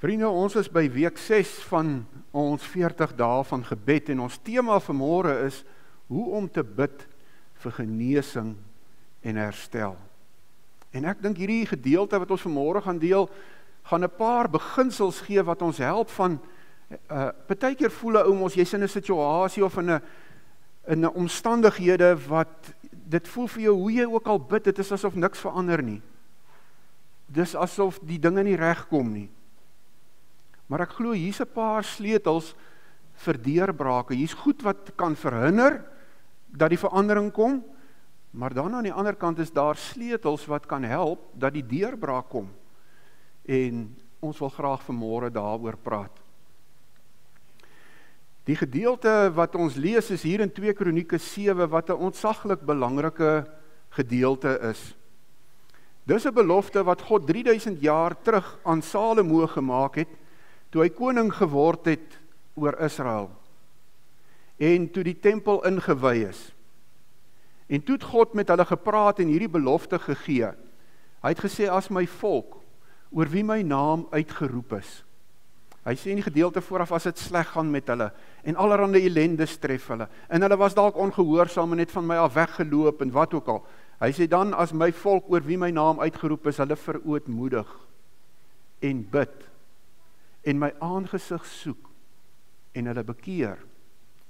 Vriende, ons is by week 6 van ons 40 dae van gebed en ons tema vanmôre is hoe om te bid vir genesing en herstel. En ek dink hierdie gedeelte wat ons vanmôre gaan deel, gaan 'n paar beginsels gee wat ons help van, partykeer voel 'n ou mos jy's in 'n situasie of in 'n omstandighede wat dit voel vir jou hoe jy ook al bid, dit is asof niks verander nie. Dis asof die dinge nie reg kom nie. Maar ek glo hier's 'n paar sleutels vir deurbrake. Hier's goed wat kan verhinder dat die verandering kom, maar dan aan die ander kant is daar sleutels wat kan help dat die deurbraak kom. En ons wil graag vanmôre daaroor praat. Die gedeelte wat ons lees is hier in 2 Kronieke 7 wat 'n ontsaglik belangrike gedeelte is. Dis 'n belofte wat God 3000 jaar terug aan Salomo gemaak het, toe hy koning geword het oor Israel, en toe die tempel ingewy is. En toe het God met hulle gepraat en hierdie belofte gegee. Hy het gesê, as my volk, oor wie my naam uitgeroep is. Hy sê in die gedeelte vooraf, as dit sleg gaan met hulle, en allerhande ellende tref hulle, en hulle was dalk ongehoorsaam en het van my af weggeloop, en wat ook al. Hy sê dan, as my volk, oor wie my naam uitgeroep is, hulle verootmoedig, en bid, en my aangesig soek, en hulle bekeer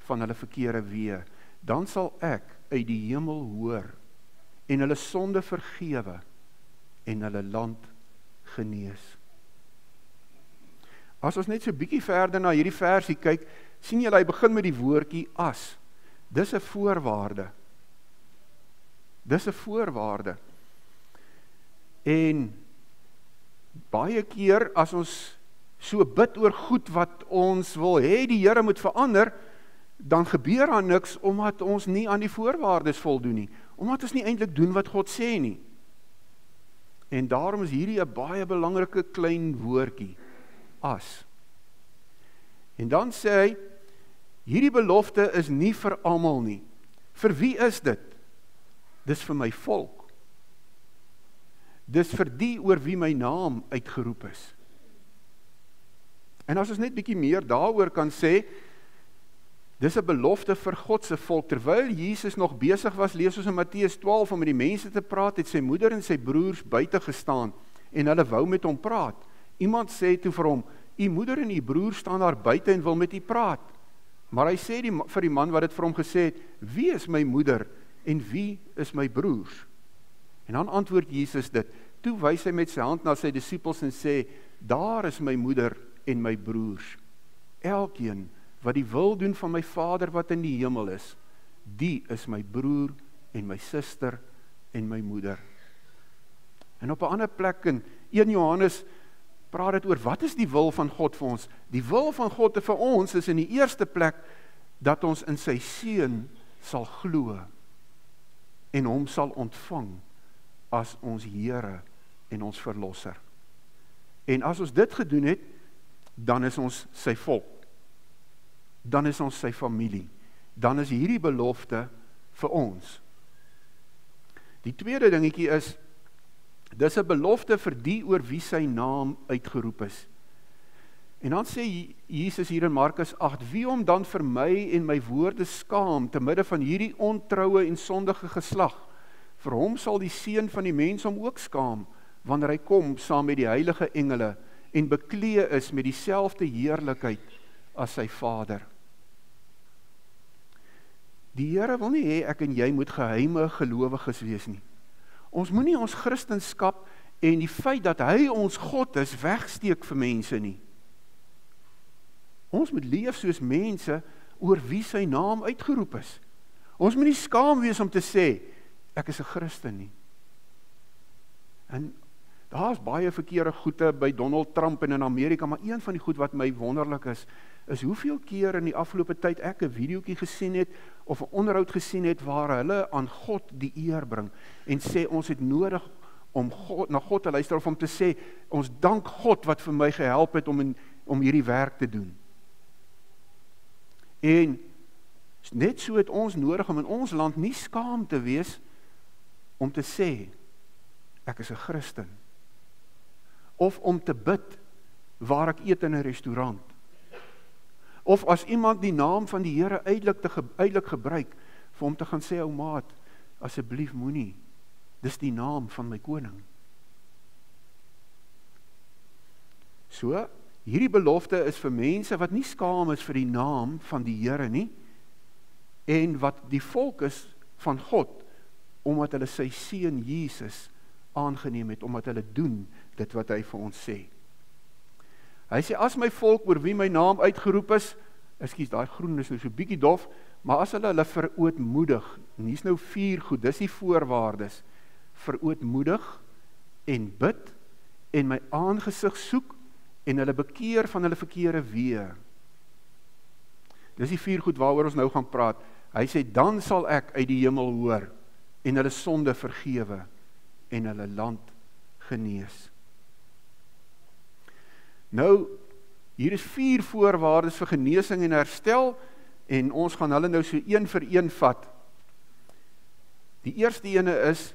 van hulle verkeerde weë, dan sal ek uit die hemel hoor, en hulle sonde vergewe, en hulle land genees. As ons net so bietjie verder na hierdie versie kyk, sien julle, hy begin met die woordjie as. Dis 'n voorwaarde. Dis 'n voorwaarde. En baie keer as ons so bid oor goed wat ons wil hê die Here moet verander, dan gebeur daar niks omdat ons nie aan die voorwaardes voldoen nie, omdat ons nie eintlik doen wat God sê nie. En daarom is hierdie 'n baie belangrike klein woordjie, as. En dan sê hy, hierdie belofte is nie vir almal nie. Vir wie is dit? Dis vir my volk. Dis vir die oor wie my naam uitgeroep is. En as ons net bietjie meer daaroor kan sê, dis 'n belofte vir God se volk. Terwyl Jesus nog besig was, lees ons in Matteus 12, om met die mense te praat, het sy moeder en sy broers buite gestaan, en hulle wou met hom praat. Iemand sê toe vir hom, u moeder en u broer staan daar buite en wil met u praat. Maar hy sê vir die man wat dit vir hom gesê het, wie is my moeder en wie is my broers? En dan antwoord Jesus dit, toe wys hy met sy hand na sy disippels en sê, daar is my moeder en my broers. Elkeen wat die wil doen van my Vader wat in die hemel is, die is my broer en my suster en my moeder. En op 'n ander plek in 1 Johannes praat dit oor, wat is die wil van God vir ons? Die wil van God vir ons is in die eerste plek, dat ons in sy seun sal glo, en hom sal ontvang, as ons Here en ons Verlosser. En as ons dit gedoen het, dan is ons sy volk. Dan is ons sy familie. Dan is hierdie belofte vir ons. Die tweede dingetjie is, dis 'n belofte vir die oor wie sy naam uitgeroep is. En dan sê Jesus hier in Markus 8, wie om dan vir my en my woorde skaam, te midde van hierdie ontroue en sondige geslag, vir hom sal die seun van die mens hom ook skaam, wanneer hy kom saam met die heilige engele, en beklee is met dieselfde heerlikheid as sy Vader. Die Here wil nie hê ek en jy moet geheime gelowiges wees nie. Ons moenie ons Christendom en die feit dat hy ons God is, wegsteek vir mense nie. Ons moet leef soos mense oor wie sy naam uitgeroep is. Ons moet nie skaam wees om te sê, ek is 'n Christen nie. En daar is baie verkeerde goede by Donald Trump en in Amerika, maar een van die goed wat my wonderlik is hoeveel keer in die afgelope tyd ek 'n videoetjie gesien het, of 'n onderhoud gesien het, waar hulle aan God die eer bring, en sê, ons het nodig om na God te luister, of om te sê, ons dank God wat vir my gehelp het om hierdie werk te doen. En net so het ons nodig om in ons land nie skaam te wees, om te sê, ek is 'n Christen. Of om te bid, waar ek eet in 'n restaurant. Of as iemand die naam van die Here uitelik gebruik, vir hom te gaan sê, ou maat, asseblief moenie, dis die naam van my koning. So, hierdie belofte is vir mense wat nie skaam is vir die naam van die Here nie, en wat die volk is van God, omdat hulle sy seun Jesus aangeneem het, omdat hulle doen dit wat hy vir ons sê. Hy sê, as my volk oor wie my naam uitgeroep is, ekskuus, daai groen is nou so bietjie dof, maar as hulle verootmoedig, en hier's nou 4 goed, dis die voorwaardes, verootmoedig en bid, en my aangesig soek, en hulle bekeer van hulle verkeerde weë. Dis die 4 goed waaroor ons nou gaan praat. Hy sê, dan sal ek uit die hemel hoor, en hulle sonde vergewe, en hulle land genees. Nou, hier is 4 voorwaardes vir genesing en herstel, en ons gaan hulle nou so een vir een vat. Die eerste ene is,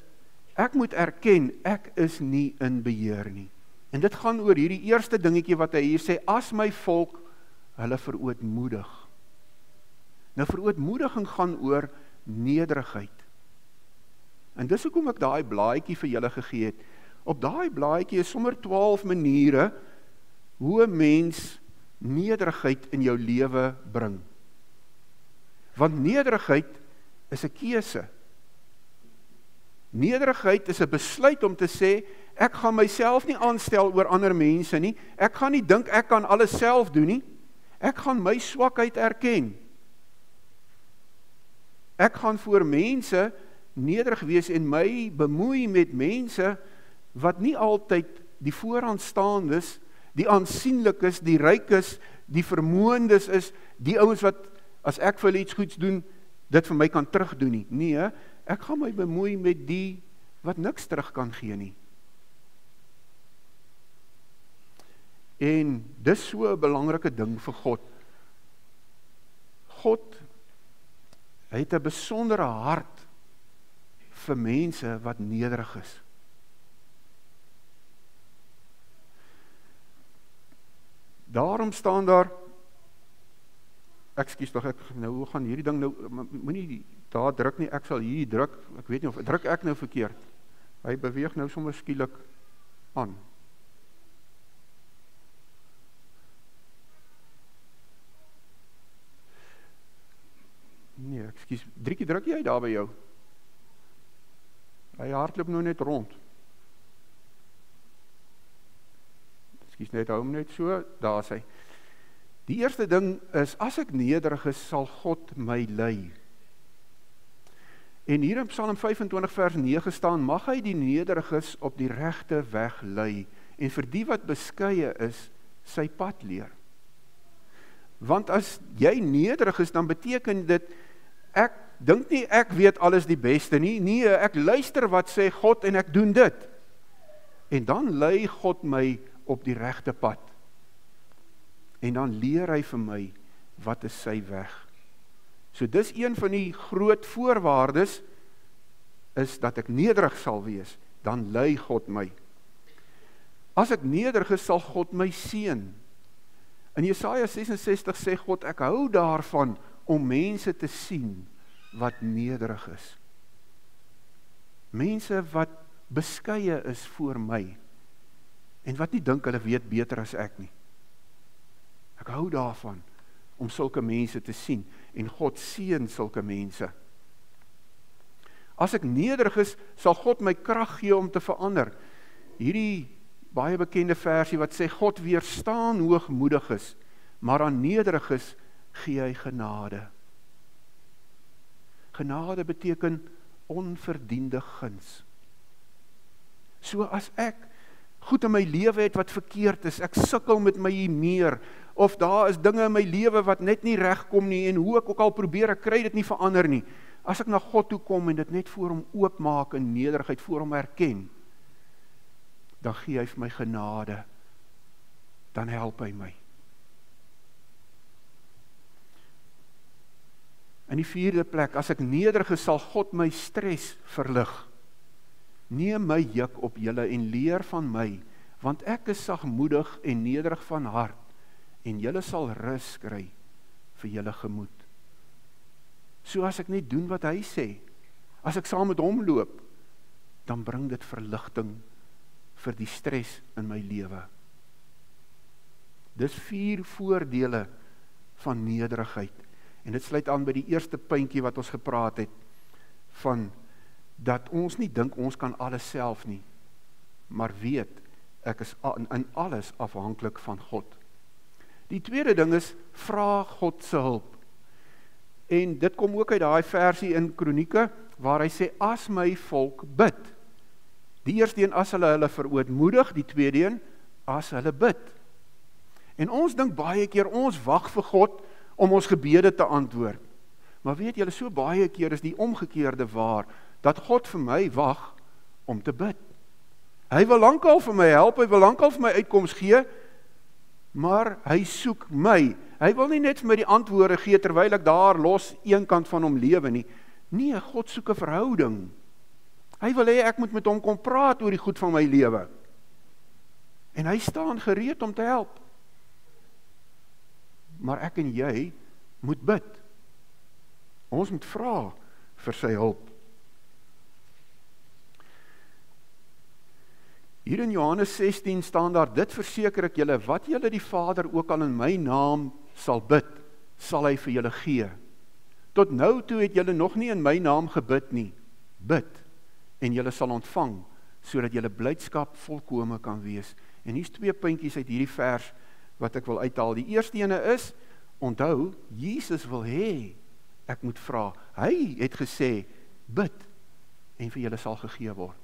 ek moet erken, ek is nie in beheer nie. En dit gaan oor hierdie eerste dingetjie wat hy hier sê, as my volk hulle verootmoedig. Nou verootmoediging gaan oor nederigheid. En dis hoekom ek daai blaadjie vir julle gegee het. Op daai blaadjie is sommer 12 maniere hoe 'n mens nederigheid in jou lewe bring. Want nederigheid is 'n keuse. Nederigheid is 'n besluit om te sê, ek gaan myself nie aanstel oor ander mense nie, ek gaan nie dink ek kan alles self doen nie, ek gaan my swakheid erken. Ek gaan voor mense nederig wees en my bemoei met mense wat nie altyd die vooraanstaandes, die aansienlikes, die rykes, die vermoëndes is, die ouens wat, as ek vir hulle iets goeds doen, dit vir my kan terugdoen nie. Nee, ek gaan my bemoei met die wat niks terug kan gee nie. En dis so 'n belangrike ding vir God. God, hy het 'n besondere hart vir mense wat nederig is. Daarom staan daar, ekskuus tog, hoe gaan hierdie ding nou, moenie daar druk nie, ek sal hier druk, ek weet nie of, druk ek nou verkeerd, hy beweeg nou sommer skielik aan. Nee, ekskuus, Driekie, druk jy daar by jou? Hy hardloop nou net rond. Ekskuus, net hou hom net so, daar is hy. Die eerste ding is, as ek nederig is, sal God my lei. En hier in Psalm 25 vers 9 staan, mag hy die nederiges op die regte weg lei, en vir die wat beskeie is, sy pad leer. Want as jy nederig is, dan beteken dit, ek dink nie ek weet alles die beste nie, nee, ek luister wat sê God en ek doen dit. En dan lei God my op die regte pad. En dan leer hy vir my, wat is sy weg. So dis een van die groot voorwaardes, is dat ek nederig sal wees, dan lei God my. As ek nederig is, sal God my seën. In Jesaja 66 sê God, ek hou daarvan om mense te sien wat nederig is. Mense wat beskeie is voor my, en wat nie dink hulle weet beter as ek nie. Ek hou daarvan om sulke mense te sien, en God seën sulke mense. As ek nederig is, sal God my krag gee om te verander. Hierdie baie bekende versie wat sê, God weerstaan hoogmoediges, maar aan nederiges gee hy genade. Genade beteken onverdiende guns. So as ek goed in my lewe het wat verkeerd is, ek sukkel met my meer, of daar is dinge in my lewe wat net nie regkom nie, en hoe ek ook al probeer, ek kry dit nie verander nie. As ek na God toe kom en dit net voor hom oopmaak in nederigheid, voor hom erken, dan gee hy vir my genade, dan help hy my. In die vierde plek, as ek nederig is, sal God my stres verlig. Neem my juk op julle en leer van my, want ek is sagmoedig en nederig van hart, en julle sal rus kry vir julle gemoed. So as ek net doen wat hy sê, as ek saam met hom loop, dan bring dit verligting vir die stres in my lewe. Dis 4 voordele van nederigheid. En dit sluit aan by die eerste puntjie wat ons gepraat het, van dat ons nie dink ons kan alles self nie, maar weet, ek is in alles afhanklik van God. Die tweede ding is, vra God se hulp. En dit kom ook uit daai versie in Kronieke, waar hy sê, as my volk bid. Die eerste een, as hulle verootmoedig, die tweede een, as hulle bid. En ons dink baie keer, ons wag vir God, om ons gebede te antwoord. Maar weet julle, so baie keer is die omgekeerde waar, dat God vir my wag om te bid. Hy wil lankal vir my help, hy wil lankal vir my uitkoms gee, maar hy soek my. Hy wil nie net vir my die antwoorde gee, terwyl ek daar los een kant van hom lewe nie. Nee, God soek 'n verhouding. Hy wil hê ek moet met hom kom praat oor die goed van my lewe. En hy staan gereed om te help. Maar ek en jy moet bid. Ons moet vra vir sy hulp. Hier in Johannes 16 staan daar, dit verseker ek julle, wat julle die Vader ook al in my naam sal bid, sal hy vir julle gee. Tot nou toe het julle nog nie in my naam gebid nie. Bid, en julle sal ontvang, sodat julle blydskap volkome kan wees. En hier's 2 puntjies uit hierdie vers, wat ek wil uithaal. Die eerste ene is, onthou, Jesus wil hê, ek moet vra. Hy het gesê, bid, en vir julle sal gegee word.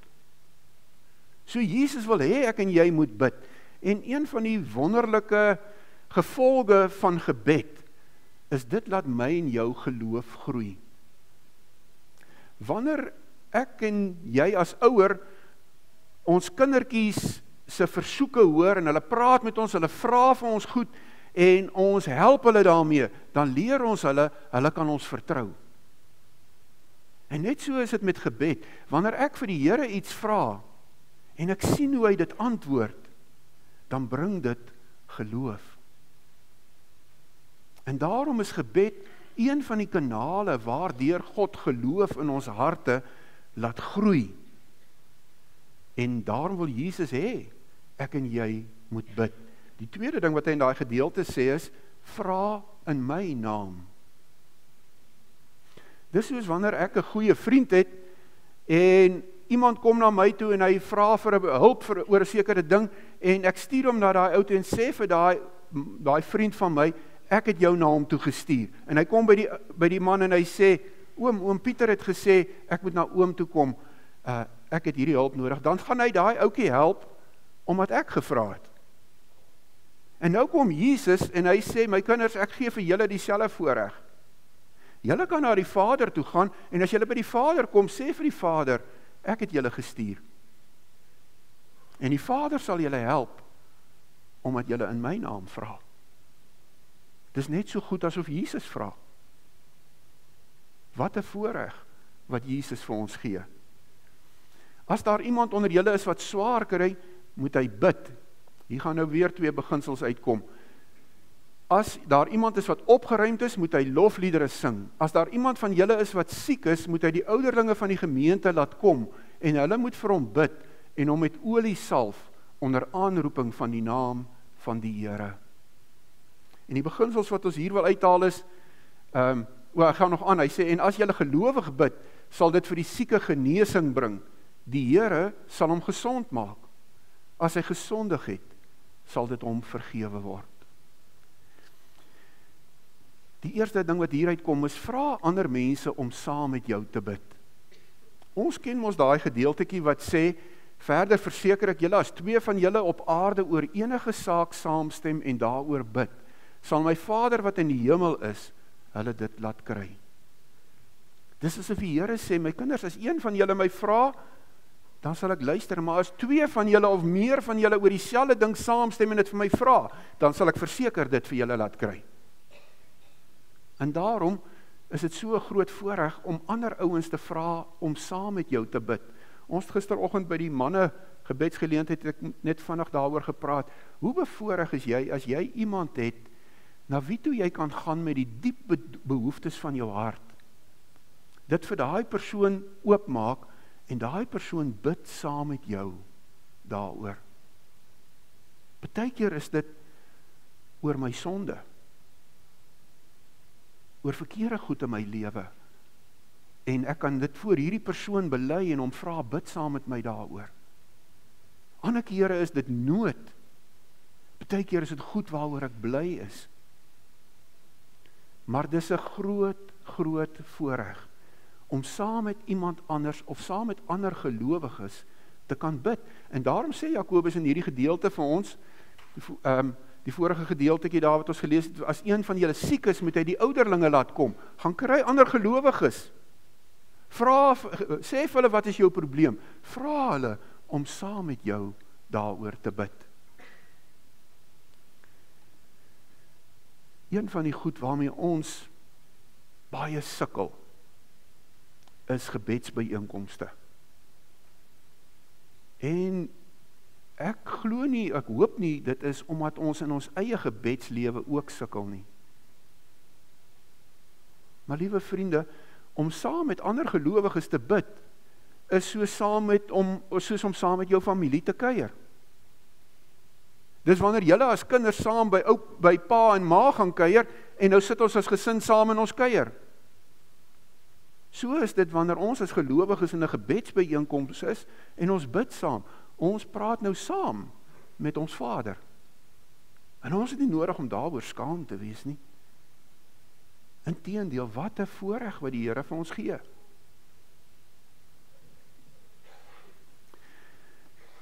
So Jesus wil hê, ek en jy moet bid. En een van die wonderlike gevolge van gebed, is dit laat my en jou geloof groei. Wanneer ek en jy as ouer, ons kindertjies se versoeke hoor, en hulle praat met ons, hulle vra vir ons goed, en ons help hulle daarmee, dan leer ons hulle kan ons vertrou. En net so is dit met gebed, wanneer ek vir die Here iets vra, en ek sien hoe hy dit antwoord, dan bring dit geloof. En daarom is gebed een van die kanale waardeur God geloof in ons harte laat groei. En daarom wil Jesus hê, ek en jy moet bid. Die tweede ding wat hy in daai gedeelte sê is, vra in my naam. Dis soos wanneer ek 'n goeie vriend het, en iemand kom na my toe, en hy vra vir hulp oor 'n sekere ding, en ek stuur hom na daai ou toe, en sê vir daai vriend van my, ek het jou na hom toe gestuur. En hy kom by die man, en hy sê, oom Pieter het gesê, ek moet na oom toe kom, ek het hierdie hulp nodig. Dan gaan hy daai oukie help, omdat ek gevra het. En nou kom Jesus, en hy sê, my kinders, ek gee vir julle dieselfde voorreg. Julle kan na die Vader toe gaan, en as julle by die Vader kom, sê vir die Vader, ek het julle gestuur. En die Vader sal julle help, omdat julle in my naam vra. Dis net so goed asof Jesus vra. Wat 'n voorreg wat Jesus vir ons gee. As daar iemand onder julle is wat swaar kry, moet hy bid. Hier gaan nou weer 2 beginsels uitkom. As daar iemand is wat opgeruimd is, moet hy lofliedere sing. As daar iemand van julle is wat siek is, moet hy die ouderlinge van die gemeente laat kom, en hulle moet vir hom bid, en hom met olie salf, onder aanroeping van die naam van die Here. En die beginsels wat ons hier wil uithaal is, ek gaan nog aan, hy sê, en as julle gelowig bid, sal dit vir die sieke genesing bring. Die Here sal hom gesond maak. As hy gesondig het, sal dit hom vergewe word. Die eerste ding wat hieruit kom is, vra ander mense om saam met jou te bid. Ons ken mos daai gedeeltetjie wat sê, verder verseker ek julle, as 2 van julle op aarde oor enige saak saamstem en daaroor bid, sal my Vader wat in die hemel is, hulle dit laat kry. Dis asof die Here sê, my kinders, as een van julle my vra, dan sal ek luister, maar as 2 van julle of meer van julle oor dieselfde ding saamstem en dit vir my vra, dan sal ek verseker dit vir julle laat kry. En daarom is dit so 'n groot voorreg om ander ouens te vra om saam met jou te bid, Ons het gisteroggend by die manne gebedsgeleentheid het ek net vinnig daaroor gepraat. Hoe bevoorreg is jy as jy iemand het na wie toe jy kan gaan met die diep behoeftes van jou hart? Dit vir daai persoon oopmaak en daai persoon bid saam met jou daaroor. Partykeer is dit oor my sonde, oor verkeerde goed in my lewe. En ek kan dit voor hierdie persoon bely en hom vra, bid saam met my daaroor. Ander kere is dit nood. Partykeer is dit goed waaroor ek bly is. Maar dis 'n groot voorreg om saam met iemand anders of saam met ander gelowiges te kan bid. En daarom sê Jakobus in hierdie gedeelte vir ons, die vorige gedeeltetjie daar wat ons gelees het, as een van julle siek is, moet hy die ouderlinge laat kom. Gaan kry ander gelowiges. Sê vir hulle wat is jou probleem. Vra hulle om saam met jou daaroor te bid. Een van die goed waarmee ons baie sukkel, is gebedsbyeenkomste. En ek glo nie, ek hoop nie, dit is omdat ons in ons eie gebedslewe ook sukkel nie. Maar liewe vriende, om saam met ander gelowiges te bid, is soos om saam met jou familie te kuier. Dis wanneer julle as kinders saam by pa en ma gaan kuier, en nou sit ons as gesin saam in ons kuier. So is dit wanneer ons as gelowiges in 'n gebedsbyeenkoms is, en ons bid saam. Ons praat nou saam met ons Vader. En ons het nie nodig om daaroor skaam te wees nie. Inteendeel, wat 'n voorreg wat die Here vir ons gee.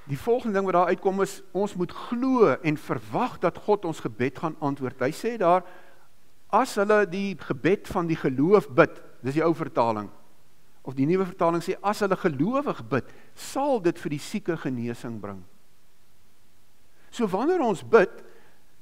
Die volgende ding wat daar uitkom is, ons moet glo en verwag dat God ons gebed gaan antwoord. Hy sê daar, as hulle die gebed van die geloof bid, dis die ou vertaling, of die nuwe vertaling sê, as hulle gelowig bid, sal dit vir die sieke genesing bring. So wanneer ons bid,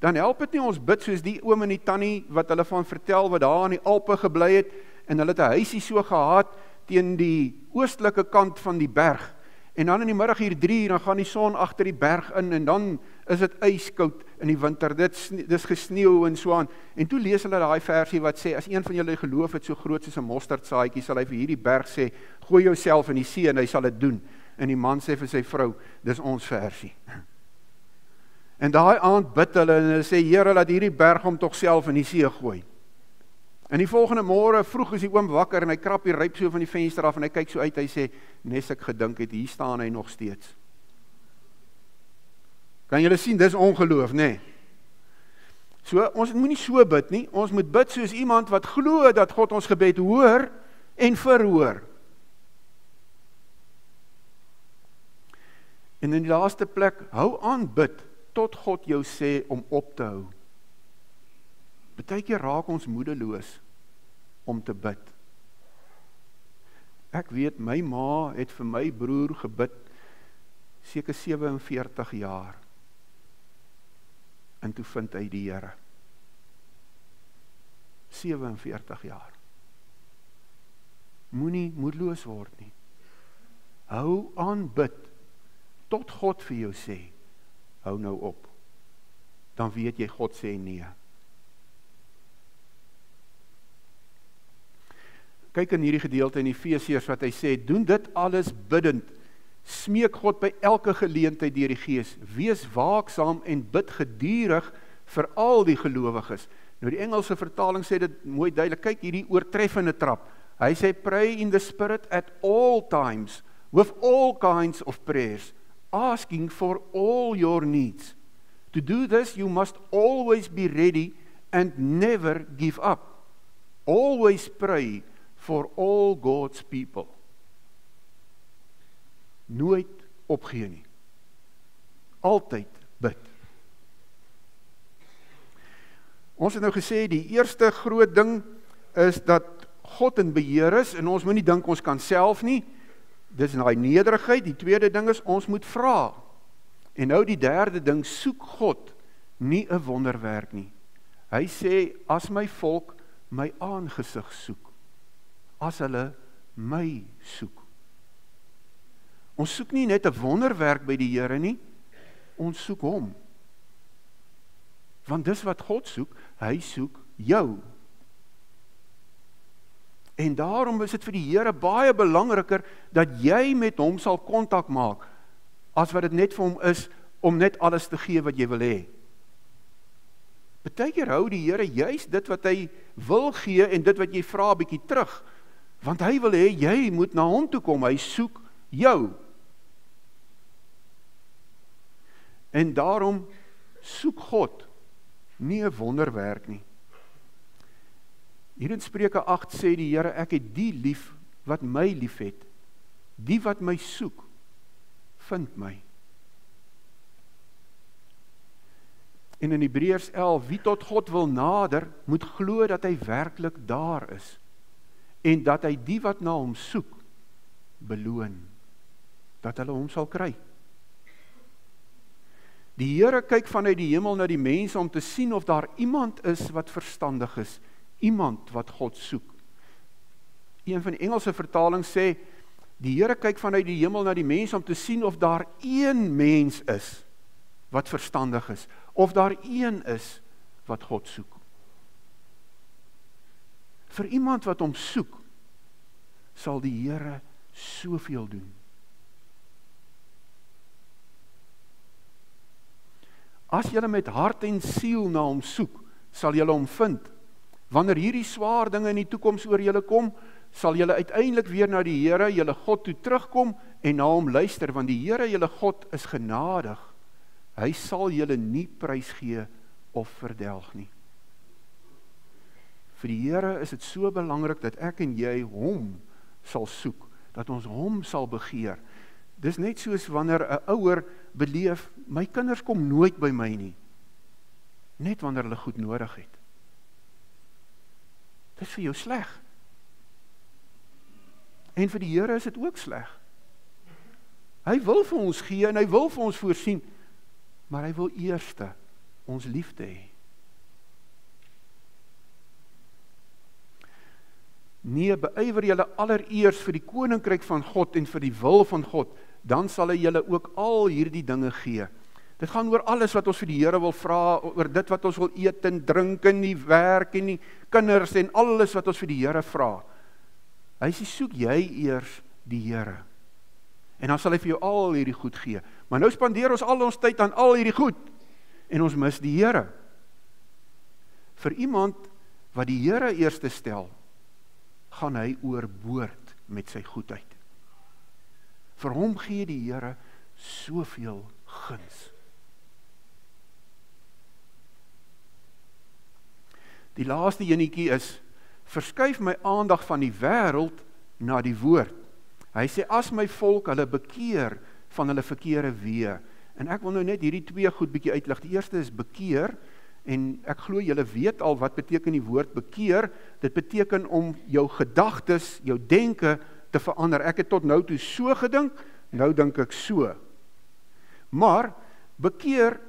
dan help dit nie ons bid soos die oom en die tannie wat hulle van vertel, wat daar aan die Alpe gebly het, en hulle het 'n huisie so gehad teen die oostelike kant van die berg, en dan in die middag hier 3, dan gaan die son agter die berg in, en dan is dit yskoud in die winter, dis gesneeu en so aan, en toe lees hulle daai versie wat sê, as een van julle geloof het so groot soos 'n mosterdsaadjie, sal hy vir hierdie berg sê, gooi jouself in die see, en hy sal dit doen, en die man sê vir sy vrou, dis ons versie. En daai aand bid hulle, en hulle sê, Here, laat hierdie berg hom tog self in die see gooi. En die volgende môre, vroeg is die oom wakker, en hy krap die ryp so van die venster af, en hy kyk so uit, hy sê, nes ek gedink het, hier staan hy nog steeds. Kan julle sien, dis ongeloof, nê? So, ons moet nie so bid nie, ons moet bid soos iemand wat glo dat God ons gebed hoor en verhoor. En in die laaste plek, hou aan bid, tot God jou sê om op te hou. Partykeer raak ons moedeloos om te bid. Ek weet, my ma het vir my broer gebid, seker 47 jaar. En toe vind hy die Here. 47 jaar. Moenie moedeloos word nie. Hou aan bid, tot God vir jou sê, hou nou op. Dan weet jy, God sê nee. Kyk in hierdie gedeelte in Efesiërs wat hy sê, doen dit alles biddend, smeek God by elke geleentheid deur die Gees, wees waaksaam en bid gedurig vir al die gelowiges. Nou die Engelse vertaling sê dit mooi duidelik, kyk hierdie oortreffende trap, hy sê, pray in the Spirit at all times, with all kinds of prayers, asking for all your needs. To do this, you must always be ready and never give up. Always pray for all God's people. Nooit opgee nie. Altyd bid. Ons het nou gesê, die eerste groot ding is dat God in beheer is, en ons moet nie dink ons kan self nie. Dis daai nederigheid. Die tweede ding is, ons moet vra. En nou die derde ding, soek God, nie 'n wonderwerk nie. Hy sê, as my volk my aangesig soek, as hulle my soek. Ons soek nie net 'n wonderwerk by die Here nie, ons soek hom. Want dis wat God soek, hy soek jou. En daarom is dit vir die Here baie belangriker dat jy met hom sal kontak maak, as wat dit net vir hom is, om net alles te gee wat jy wil hê. Partykeer hou die Here juis dit wat hy wil gee en dit wat jy vra bietjie terug, want hy wil hê jy moet na hom toe kom, hy soek jou. En daarom soek God nie 'n wonderwerk nie. Hier in Spreuke 8 sê die Here, ek het die lief wat my lief het, die wat my soek, vind my. En in Hebreërs 11, wie tot God wil nader, moet glo dat hy werklik daar is, en dat hy die wat na hom soek, beloon, dat hulle hom sal kry. Die Here kyk vanuit die hemel na die mense om te sien of daar iemand is wat verstandig is, iemand wat God soek. Een van die Engelse vertalings sê, die Here kyk vanuit die hemel na die mense om te sien of daar een mens is wat verstandig is, of daar een is wat God soek. Vir iemand wat hom soek, sal die Here soveel doen. As julle met hart en siel na hom soek, sal julle hom vind. Wanneer hierdie swaar dinge in die toekoms oor julle kom, sal julle uiteindelik weer na die Here, julle God toe terugkom en na hom luister, want die Here, julle God, is genadig. Hy sal julle nie prysgee of verdelg nie. Vir die Here is dit so belangrik dat ek en jy hom sal soek, dat ons hom sal begeer. Dis net soos wanneer 'n ouer beleef, my kinders kom nooit by my nie, net wanneer hulle goed nodig het. Dit is vir jou sleg. En vir die Here is dit ook sleg. Hy wil vir ons gee en hy wil vir ons voorsien, maar hy wil eerste ons liefde hê. Nee, beywer julle allereers vir die koninkryk van God en vir die wil van God, dan sal hy julle ook al hierdie dinge gee. Dit gaan oor alles wat ons vir die Here wil vra, oor dit wat ons wil eet en drink en die werk en die kinders en alles wat ons vir die Here vra. Hy sê, soek jy eers die Here. En dan sal hy vir jou al hierdie goed gee. Maar nou spandeer ons al ons tyd aan al hierdie goed, en ons mis die Here. Vir iemand wat die Here eerste stel, gaan hy oorboord met sy goedheid. Vir hom gee die Here soveel guns. Die laaste enetjie is, verskuif my aandag van die wêreld na die woord. Hy sê, as my volk hulle bekeer van hulle verkeerde weë, en ek wil nou net hierdie twee goed bietjie uitlig. Die eerste is bekeer, en ek glo julle weet al wat beteken die woord bekeer. Dit beteken om jou gedagtes, jou denke te verander. Ek het tot nou toe so gedink, nou dink ek so. Maar bekeer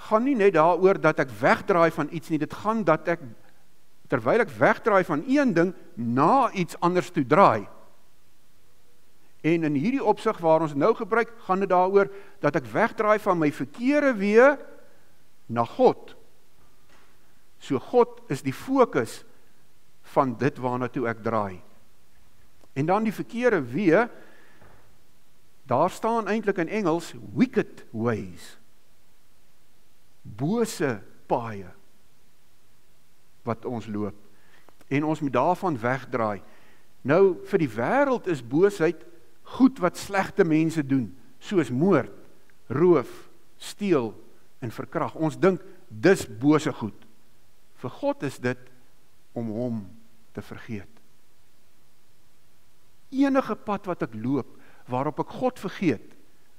gaan nie net daaroor dat ek wegdraai van iets nie, dit gaan dat ek, terwyl ek wegdraai van een ding, na iets anders toe draai. En in hierdie opsig waar ons nou gebruik, gaan dit daaroor dat ek wegdraai van my verkeerde weë na God. So God is die fokus van dit waarna toe ek draai. En dan die verkeerde weë, daar staan eintlik in Engels wicked ways. Bose paaie wat ons loop. En ons moet daarvan wegdraai. Nou, vir die wêreld is boosheid goed wat slegte mense doen, soos moord, roof, steel en verkrag. Ons dink, dis bose goed. Vir God is dit om hom te vergeet. Enige pad wat ek loop, waarop ek God vergeet,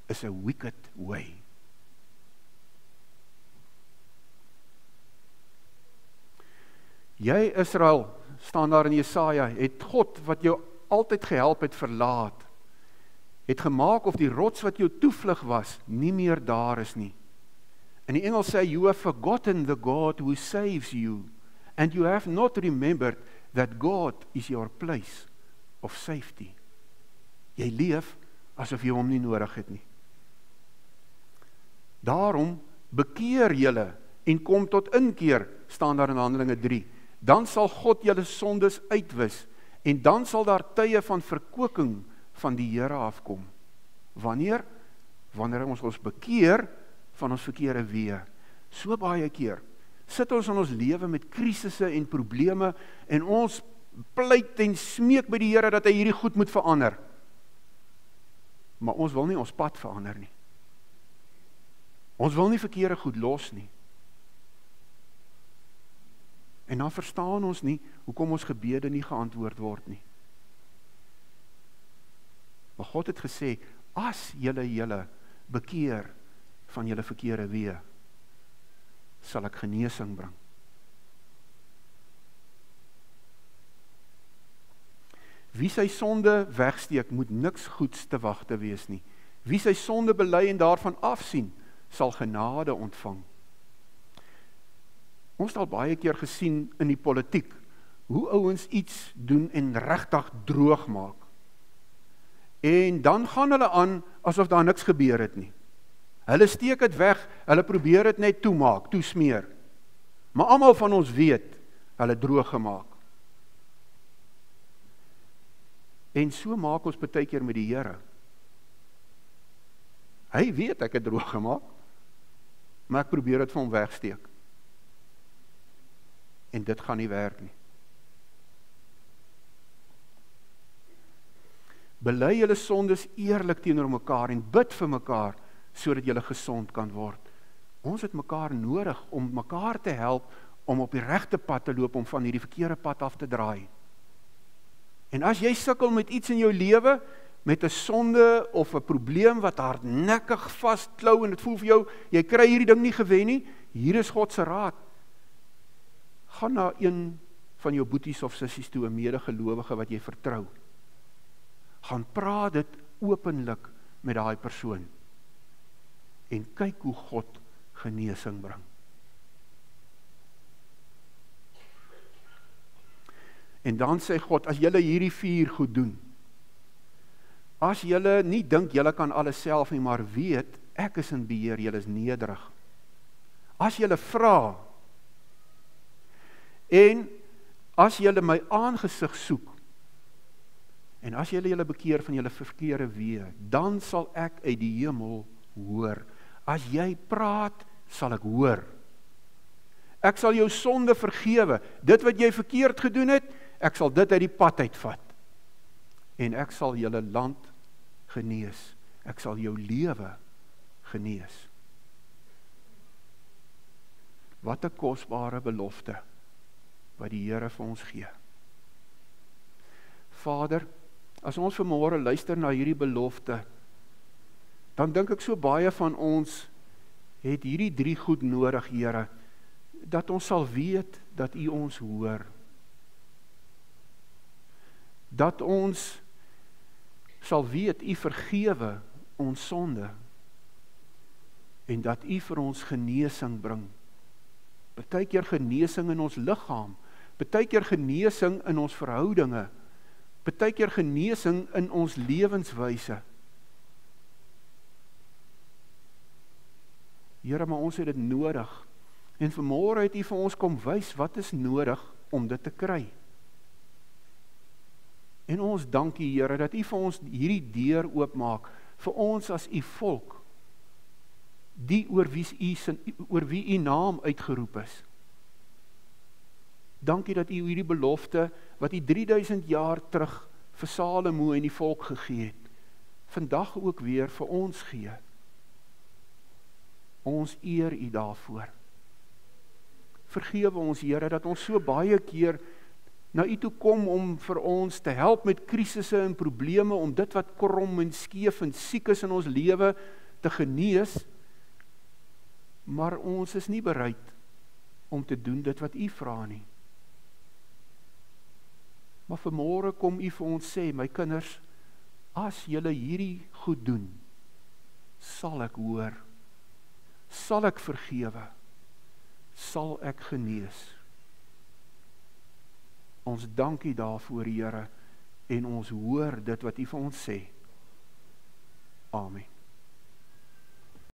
is 'n wicked way. Jy Israel, staan daar in Jesaja, het God wat jou altyd gehelp het verlaat, het gemaak of die rots wat jou toevlug was, nie meer daar is nie. In die Engels sê, you have forgotten the God who saves you, and you have not remembered that God is your place of safety. Jy leef asof jy hom nie nodig het nie. Daarom bekeer julle en kom tot inkeer, staan daar in Handelinge 3. Dan sal God julle sondes uitwis en dan sal daar tye van verkoeking van die Here afkom. Wanneer? Wanneer ons bekeer van ons verkeerde weë. So baie keer sit ons in ons lewe met krisisse en probleme en ons pleit en smeek by die Here dat hy hierdie goed moet verander. Maar ons wil nie ons pad verander nie. Ons wil nie verkeerde goed los nie. En dan verstaan ons nie hoekom ons gebede nie geantwoord word nie. Maar God het gesê, as julle bekeer van julle verkeerde weë, sal ek genesing bring. Wie sy sonde wegsteek, moet niks goeds te wagte wees nie. Wie sy sonde bely en daarvan afsien, sal genade ontvang. Ons het al baie keer gesien in die politiek, hoe ouens iets doen en regtig droog maak. En dan gaan hulle aan, asof daar niks gebeur het nie. Hulle steek het weg, hulle probeer het net toemaak, toesmeer. Maar almal van ons weet, hulle droog gemaak. En so maak ons baie keer met die Here. Hy weet ek het droog gemaak, maar ek probeer het vir hom wegsteek. En dit gaan nie werk nie. Bely julle sondes eerlik teenoor mekaar en bid vir mekaar, sodat julle gesond kan word. Ons het mekaar nodig om mekaar te help om op die regte pad te loop, om van hierdie verkeerde pad af te draai. En as jy sukkel met iets in jou lewe, met 'n sonde of 'n probleem wat hardnekkig vasklou en dit voel vir jou, jy kry hierdie ding nie gewen nie, hier is God se raad. Gaan na een van jou boeties of sissies toe, 'n medegelowige wat jy vertrou. Gaan praat dit openlik met daai persoon. En kyk hoe God genesing bring. En dan sê God, as julle hierdie 4 goed doen, as julle nie dink julle kan alles self nie, maar weet, ek is in beheer, julle is nederig. As julle vra, en as julle my aangesig soek, en as julle bekeer van julle verkeerde weë, dan sal ek uit die hemel hoor. As jy praat, sal ek hoor. Ek sal jou sonde vergewe. Dit wat jy verkeerd gedoen het, ek sal dit uit die pad uitvat. En ek sal julle land genees. Ek sal jou lewe genees. Wat 'n kosbare belofte wat die Here vir ons gee. Vader, as ons vanmôre luister na hierdie belofte, dan dink ek so baie van ons het hierdie 3 goed nodig, Here, dat ons sal weet dat U ons hoor. Dat ons sal weet U vergewe ons sonde en dat U vir ons genesing bring. Partykeer genesing in ons liggaam, partykeer genesing in ons verhoudinge, partykeer genesing in ons lewenswyse. Here, maar ons het dit nodig. En vanmôre het U vir ons kom wys wat is nodig om dit te kry. En ons dank U, Here, dat U vir ons hierdie deur oopmaak, vir ons as U volk, die oor wie U naam uitgeroep is. Dankie dat U hierdie belofte, wat U 3000 jaar terug vir Salomo en die volk gegee het, vandag ook weer vir ons gee. Ons eer U daarvoor. Vergewe ons, Here, dat ons so baie keer na U toe kom om vir ons te help met krisisse en probleme, om dit wat krom en skeef en siek is in ons lewe te genees, maar ons is nie bereid om te doen dit wat U vra nie. Maar vanmôre kom U vir ons sê, my kinders, as julle hierdie goed doen, sal ek hoor, sal ek vergewe, sal ek genees. Ons dank U daarvoor, Here, en ons hoor dit wat U vir ons sê. Amen.